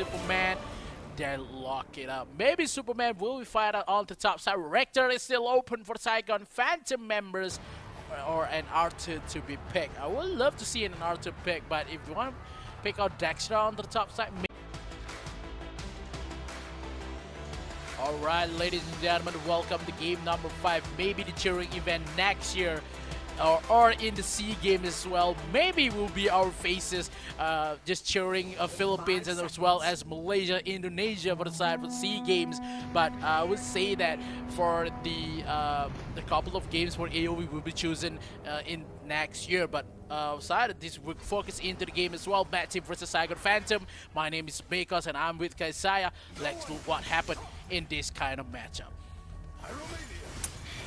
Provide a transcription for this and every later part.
Superman. They lock it up. Maybe Superman will be fired out on the top side. Rector is still open for Saigon Phantom members or an R2 to be picked. I would love to see an R2 pick, but if you want to pick out Dexter on the top side, alright, ladies and gentlemen, welcome to game number 5. Maybe the cheering event next year. Or in the SEA game as well. Maybe will be our faces just cheering Philippines and as well as Malaysia, Indonesia for the side for SEA games. But I would say that for the couple of games for AOV will be chosen in next year. But aside of this, we'll focus into the game as well. Bad Team versus Saigon Phantom. My name is Bakos and I'm with Kaisaya. Let's look what happened in this kind of matchup.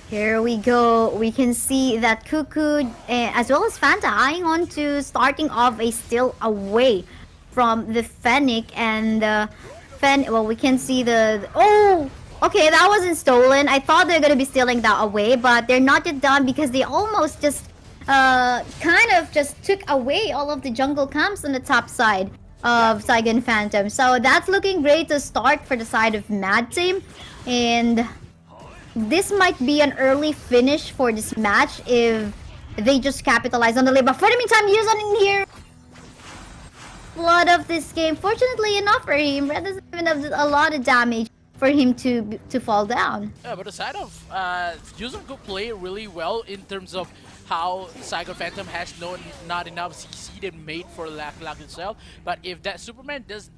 Here we go. We can see that Cuckoo as well as Fanta eyeing on to starting off a steal away from the Fennec and well, we can see the oh, okay, that wasn't stolen. I thought they're gonna be stealing that away, but they're not yet done because they almost just kind of just took away all of the jungle camps on the top side of Saigon Phantom. So that's looking great to start for the side of Mad Team, and this might be an early finish for this match if they just capitalize on the lead. But for the meantime, Yuzon in here. Flood of this game. Fortunately enough for him, Red doesn't even have a lot of damage for him to fall down. Yeah, but the side of Yuzon could play really well in terms of how Saigon Phantom has not enough CC they made for Lack itself. But if that Superman does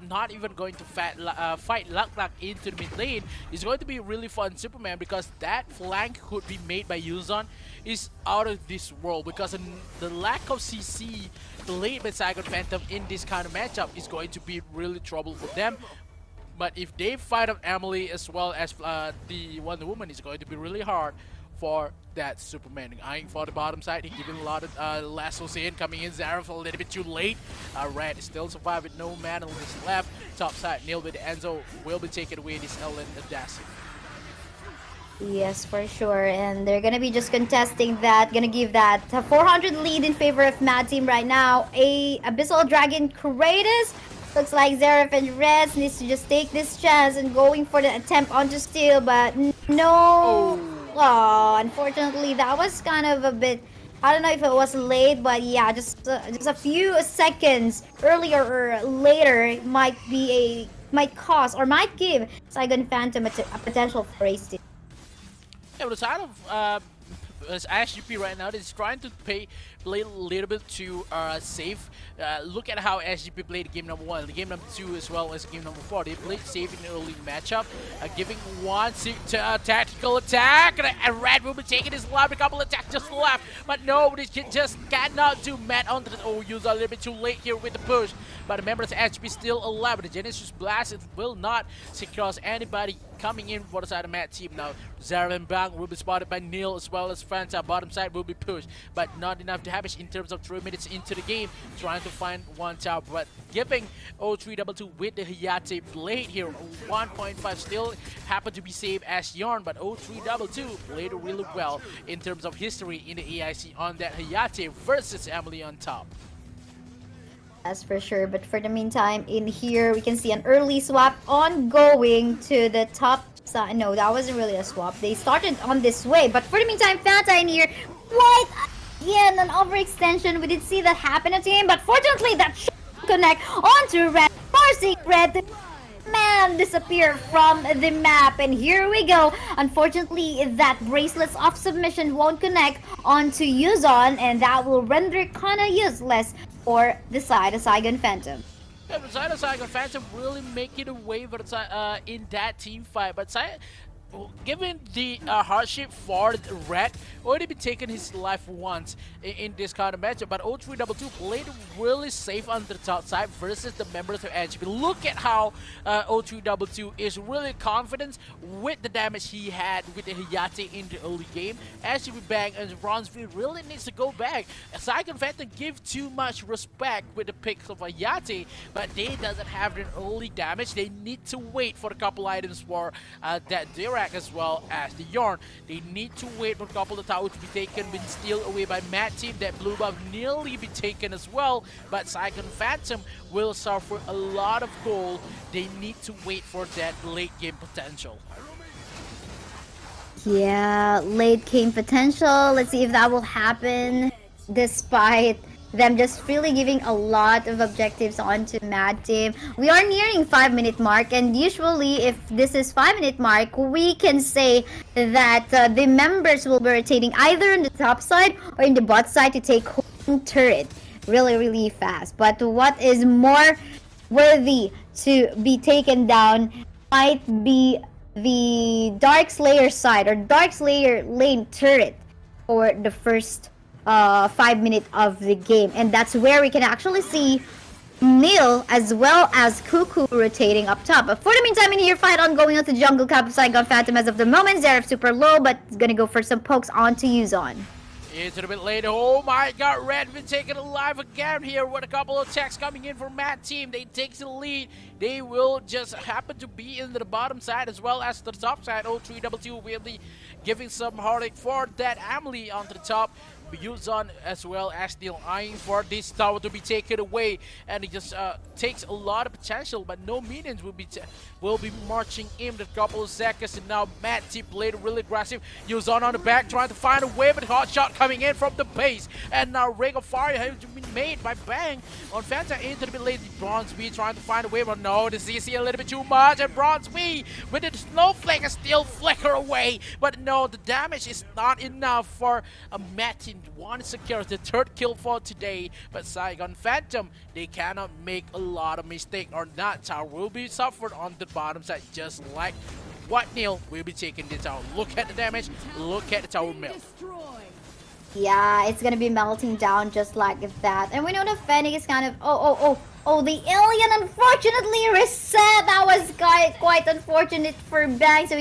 not even going to fight Luck into the mid lane, it's going to be really fun Superman, because that flank could be made by Yuzon is out of this world, because the lack of CC played by Saigon Phantom in this kind of matchup is going to be really trouble for them. But if they fight up Emily as well as the Wonder Woman, it's going to be really hard for that Superman. Eyeing for the bottom side, he giving a lot of lassos in, coming in Zareth a little bit too late. Red still survive with no man on his left. Top side, Neil with Enzo will be taken away this Ellen Adasi. Yes, for sure, and they're gonna be just contesting that, gonna give that 400 lead in favor of Mad Team right now. A Abyssal Dragon Kratos. Looks like Zareth and Reds needs to just take this chance and going for the attempt onto steal, but no. Oh, unfortunately, that was kind of a bit, I don't know if it was late, but yeah, just a few seconds earlier or later might cause or might give Saigon Phantom a potential for a steal. Yeah, but the side of SGP right now is trying to play a little bit too safe. Look at how SGP played game number 1, the game number 2 as well as game number 4. They played safe in the early matchup, giving one tactical attack, and Red will be taking his life. A couple attacks just left, but no, they just cannot do Matt onto the use a little bit too late here with the push. But remember, the SGP still alive. The Genesis Blast, it will not secure anybody coming in for the side of Mad Team now. Zara and Bang will be spotted by Neil as well as Fanta. Bottom side will be pushed, but not enough damage in terms of 3 minutes into the game. Trying to find one tower, but giving 0322 with the Hayate blade here. 1.5 still happened to be saved as Yarn, but 0322 played really well in terms of history in the AIC on that Hayate versus Emily on top. That's for sure, but for the meantime, in here we can see an early swap ongoing to the top side. No, that wasn't really a swap. They started on this way, but for the meantime, Fanta in here. What? Again, an overextension. We did see that happen at the game, but fortunately that should connect onto Red, forcing Red to disappear from the map. And here we go. Unfortunately, that bracelets of submission won't connect onto Yuzon, and that will render it kind of useless for the side of Saigon Phantom. Yeah, the side of Saigon Phantom really making a way for the in that team fight, but given the hardship for Red, already been taking his life once in this kind of matchup, but 0322 played really safe on the top side versus the members of HB. Look at how 0322 is really confident with the damage he had with the Hayate in the early game. HB Bang and Bronzefield really needs to go back. Saigon Phantom give too much respect with the picks of Hayate, but they doesn't have the early damage. They need to wait for a couple items for that Dira interact as well as the Yarn. They need to wait for a couple of towers to be taken, been steal away by Mad Team. That blue buff nearly be taken as well, but Saigon Phantom will suffer a lot of gold. They need to wait for that late game potential. Yeah, late game potential. Let's see if that will happen despite them just really giving a lot of objectives onto Mad Team. We are nearing 5-minute mark, and usually if this is 5-minute mark, we can say that the members will be rotating either on the top side or in the bot side to take home turret really fast. But what is more worthy to be taken down might be the Dark Slayer side or Dark Slayer lane turret for the first 5 minutes of the game, and that's where we can actually see Neil as well as Cuckoo rotating up top. But for the meantime, in here, fight on going onto jungle camp of Saigon Phantom as of the moment. Zeref super low, but is gonna go for some pokes onto Yuzon. It's a bit late. Oh my god, Red been taken alive again here with a couple of attacks coming in from Mad Team. They take the lead. They will just happen to be in the bottom side as well as the top side. 0322 will be giving some heartache for that Amelie onto the top. Yuzon as well as still eyeing for this tower to be taken away, and it just takes a lot of potential, but no minions will be marching in a couple of seconds. And now Mad Team played really aggressive. Yuzon on the back trying to find a way, but hot shot coming in from the base, and now Ring of Fire has been made by Bang on Fanta into the mid lane. Bronze trying to find a way, but no, the CC a little bit too much, and Bronze with the snowflake is still flicker away, but no, the damage is not enough for a Mad Team. One secures the third kill for today, but Saigon Phantom, they cannot make a lot of mistake, or that tower will be suffered on the bottom side, just like what Neil will be taking the tower. Look at the damage, look at the tower melt. Yeah, it's gonna be melting down just like that. And we know the Fennec is kind of oh, the alien unfortunately reset. That was quite unfortunate for Bang, so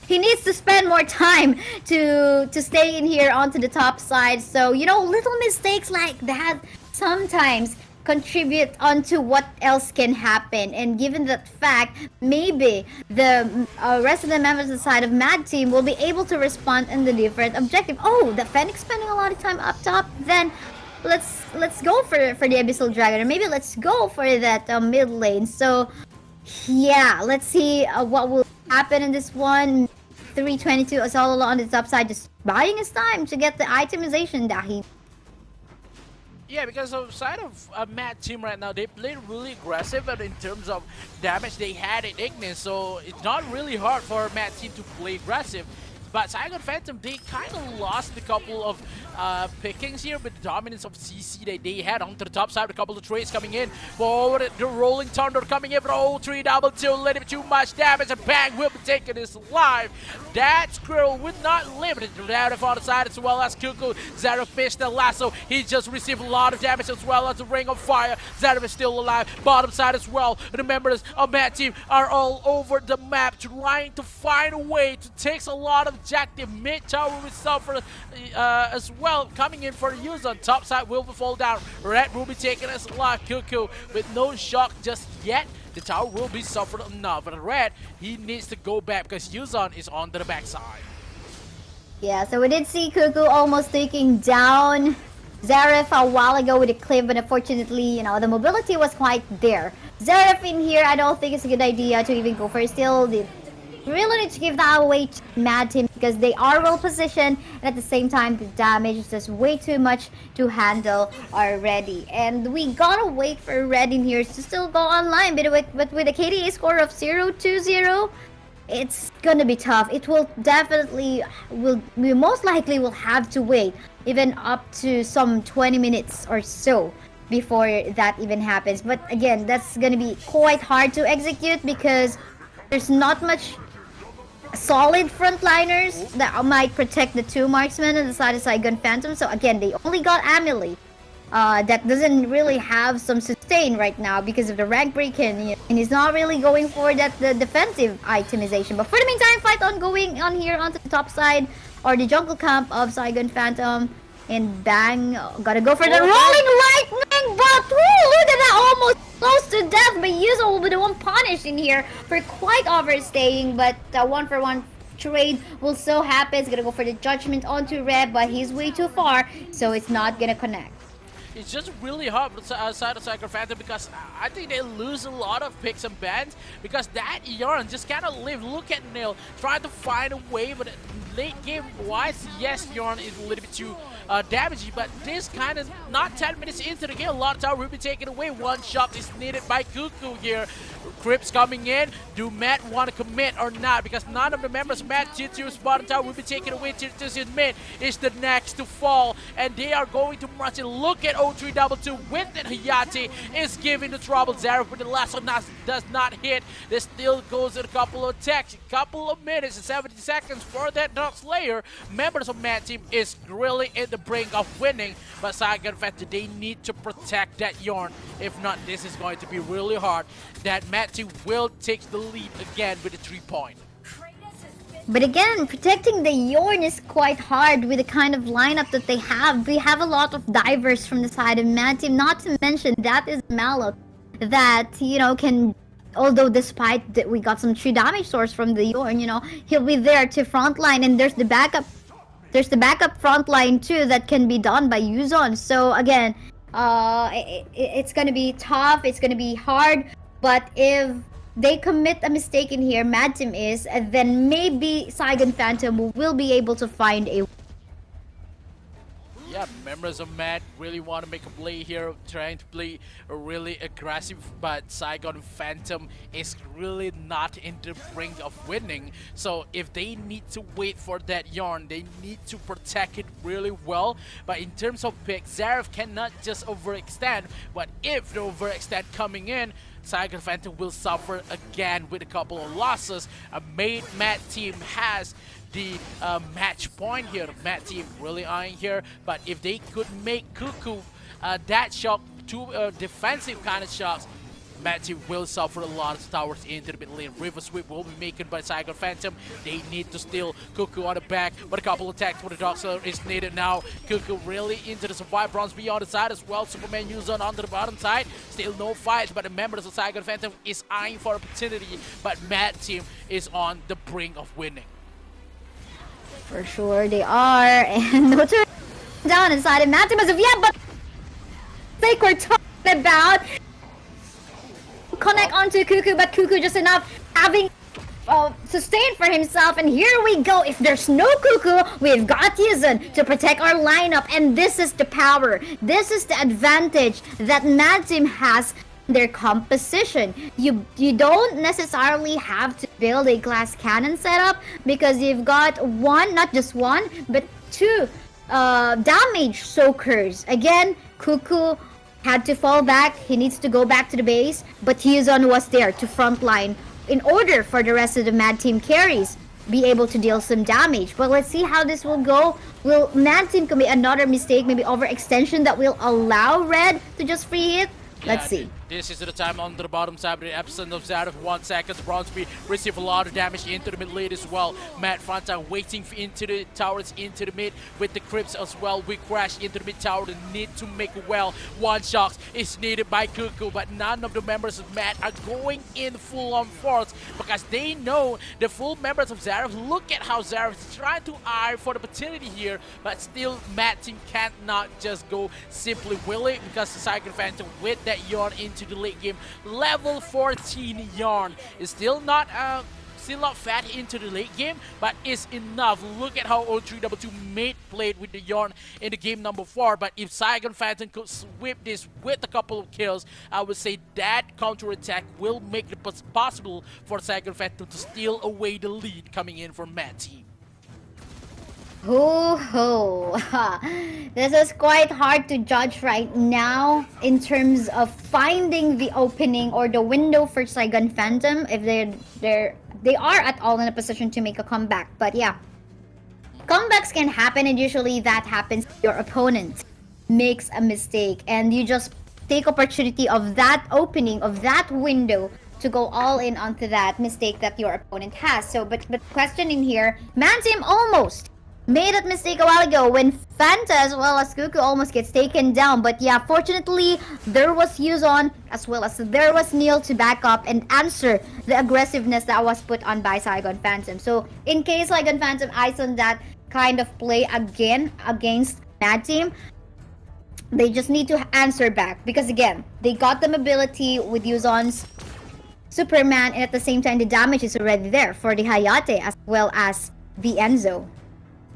he needs to spend more time to stay in here onto the top side. So, you know, little mistakes like that sometimes contribute onto what else can happen. And given that fact, maybe the rest of the members of the side of Mad Team will be able to respond in the different objective. Oh, the Fennec spending a lot of time up top. Then let's go for the Abyssal Dragon, or maybe let's go for that mid lane. So yeah, let's see what will happen in this one. 322 Azalala on the top side, just buying his time to get the itemization that he. Yeah, because of side of Mad Team right now, they played really aggressive, and in terms of damage they had in Ignis, so it's not really hard for Mad Team to play aggressive. But Saigon Phantom, they kind of lost a couple of pickings here with the dominance of CC that they had onto the top side. A couple of trades coming in. Forward, the Rolling Thunder coming in for 0322, a little bit too much damage, and Bang will be taking this live. That Squirrel would not limit it. Zeref on the side as well as Cuckoo. Zeref missed the lasso. He just received a lot of damage as well as the Ring of Fire. Zeref is still alive. Bottom side as well. The members of Mad Team are all over the map trying to find a way to take a lot of objective. Mid tower will suffer as well. Coming in for the use on top side will fall down. Red will be taking us alive. Cuckoo with no shock just yet. The tower will be suffered enough. But Red, he needs to go back because Yuzon is on the backside. Yeah, so we did see Cuckoo almost taking down Zeref a while ago with a clip, but unfortunately, you know, the mobility was quite there. Zeref in here, I don't think it's a good idea to even go for still. The really need to give that away to Mad Team because they are well positioned, and at the same time the damage is just way too much to handle already. And we gotta wait for Red in here to still go online, but with a KDA score of 0-2-0, it's gonna be tough. It will definitely we most likely will have to wait even up to some 20 minutes or so before that even happens. But again, that's gonna be quite hard to execute because there's not much solid frontliners that might protect the two marksmen on the side of Saigon Phantom. So again, they only got Amelie. That doesn't really have some sustain right now because of the rank break, and he's not really going for the defensive itemization. But for the meantime, fight on going on here onto the top side or the jungle camp of Saigon Phantom. And bang, gotta go for the Oh, rolling lightning, but woo, look at that, almost close to death. But Yuzo will be the one punished in here for quite overstaying. But one for one trade will so happen. It's gonna go for the judgment onto Red, but he's way too far, so it's not gonna connect. it's just really hard outside of Saigon Phantom because I think they lose a lot of picks and bans because that Yarn just kind of live. Look at Nil trying to find a way, but late game wise, yes, Yarn is a little bit too damaging, but this kind of not 10 minutes into the game, a lot of time will be taken away. One shot is needed by Cuckoo here. Crips coming in. Do Matt want to commit or not? Because none of the members of Matt Tier2's bottom tower will be taken away. Tier2's mid is the next to fall, and they are going to march in. Look at 0322 with the Hayate is giving the trouble. Zareth, but the last one does not hit. This still goes in a couple of attacks, a couple of minutes and 70 seconds for that Dark Slayer. Members of Matt team is really in the brink of winning, but Saigon Phantom, they need to protect that Yarn. If not, this is going to be really hard. That Matt team will take the lead again with a 3-point. But again, protecting the Yorn is quite hard with the kind of lineup that they have. We have a lot of divers from the side of Mad Team, not to mention that is Malok that, you know, can, although despite that we got some 3 damage source from the Yorn, you know, he'll be there to frontline, and there's the backup frontline too that can be done by Yuzon. So again, it's gonna be tough, it's gonna be hard, but if they commit a mistake in here, Mad Team is, then maybe Saigon Phantom will be able to find a... Yeah, members of Mad really want to make a play here, trying to play really aggressive, but Saigon Phantom is really not in the brink of winning. So if they need to wait for that Yarn, they need to protect it really well. But in terms of pick, Zareth cannot just overextend, but if the overextend coming in, Saigon Phantom will suffer again with a couple of losses. A Mad team has the match point here. Mad team really eyeing here, but if they could make Cuckoo that shot, 2 defensive kind of shots, Mad team will suffer a lot of towers into the mid lane. River sweep will be making by Saigon Phantom. They need to steal Cuckoo on the back, but a couple attacks for the Dark Slayer is needed now. Cuckoo really into the survive. Bronze on the side as well. Superman Yuzon on the bottom side. Still no fights, but the members of Saigon Phantom is eyeing for opportunity, but Mad team is on the brink of winning. For sure they are, and no turn down inside of Mad Team as of yet, but like we're talking about connect onto Cuckoo, but Cuckoo just enough having sustained for himself, and here we go. If there's no Cuckoo, we've got Yuzon to protect our lineup, and this is the power, this is the advantage that Mad Team has in their composition. You don't necessarily have to build a glass cannon setup because you've got not just one, but 2 damage soakers. Again, Cuckoo had to fall back. He needs to go back to the base, but Yuzon was there to frontline in order for the rest of the Mad Team carries be able to deal some damage. But let's see how this will go. Will Mad Team commit another mistake, maybe overextension that will allow Red to just free hit? Let's see. This is the time on the bottom side, but the absence of Zareth 1 second. Bronze receive a lot of damage into the mid lane as well. Matt Fronta waiting into the towers, into the mid with the Crips as well. We crash into the mid tower. The need to make well. 1 shot is needed by Cuckoo, but none of the members of Matt are going in full on force because they know the full members of Zareth. Look at how Zareth is trying to eye for the opportunity here, but still Matt team can't not just go simply willing because the Saigon Phantom with that Yarn into the late game. Level 14 Yarn is still not fat into the late game, but is enough. Look at how 0322 made played with the Yarn in the game number 4, but if Saigon Phantom could sweep this with a couple of kills, I would say that counter attack will make it possible for Saigon Phantom to steal away the lead coming in from Mad Team. Ho ho. This is quite hard to judge right now in terms of finding the opening or the window for Saigon Phantom if they are at all in a position to make a comeback. But yeah, comebacks can happen, and usually that happens if your opponent makes a mistake and you just take opportunity of that opening, of that window, to go all in onto that mistake that your opponent has. So but question in here, Mad Team almost made that mistake a while ago when Fanta as well as Cuckoo almost gets taken down. But yeah, fortunately, there was Yuzon as well as there was Neil to back up and answer the aggressiveness that was put on by Saigon Phantom. So in case Saigon Phantom eyes on that kind of play again against Mad Team, they just need to answer back. Because again, they got the mobility with Yuzon's Superman, and at the same time, the damage is already there for the Hayate as well as the Enzo.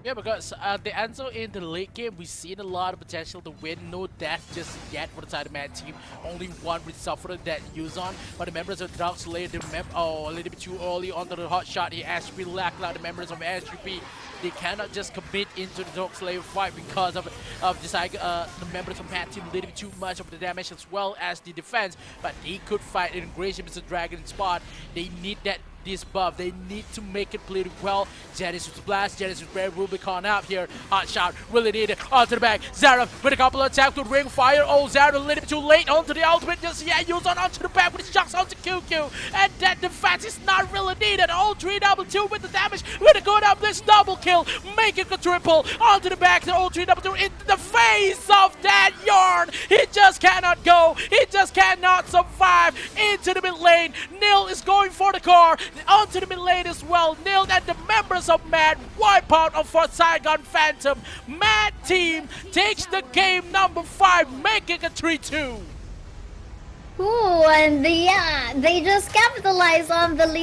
Yeah, because the Enzo in the late game, we've seen a lot of potential to win. No death just yet for the side of Mad Team. Only one with suffered that Yuzon. But the members of Dark Slayer, a little bit too early onto the hot shot. He actually lacked out the members of SGP. They cannot just commit into the Dark Slayer fight because of the members of Mad Team a little bit too much of the damage as well as the defense. But they could fight in Integration Mr. Dragon spot. They need this buff. They need to make it play well. Genesis with Blast, Genesis with Red Rubicon out here. Hot shot, really needed. Onto the back. Zara with a couple of attacks with Ring Fire. Oh, Zara a little bit too late onto the ultimate. Just Yuzon onto the back with his shots onto QQ. And that defense is not really needed. All 3-2 with the damage. With a good up this double kill. Making a triple onto the back. The 3-2 into the face of that Yarn. He just cannot go. He just cannot survive into the mid lane. Nil is going for the car. Onto the mid lane as well. Nil and the members of Mad wipe out of for Saigon Phantom. Mad Team takes the game number 5, making a 3-2. Ooh, and yeah, they just capitalize on the lead.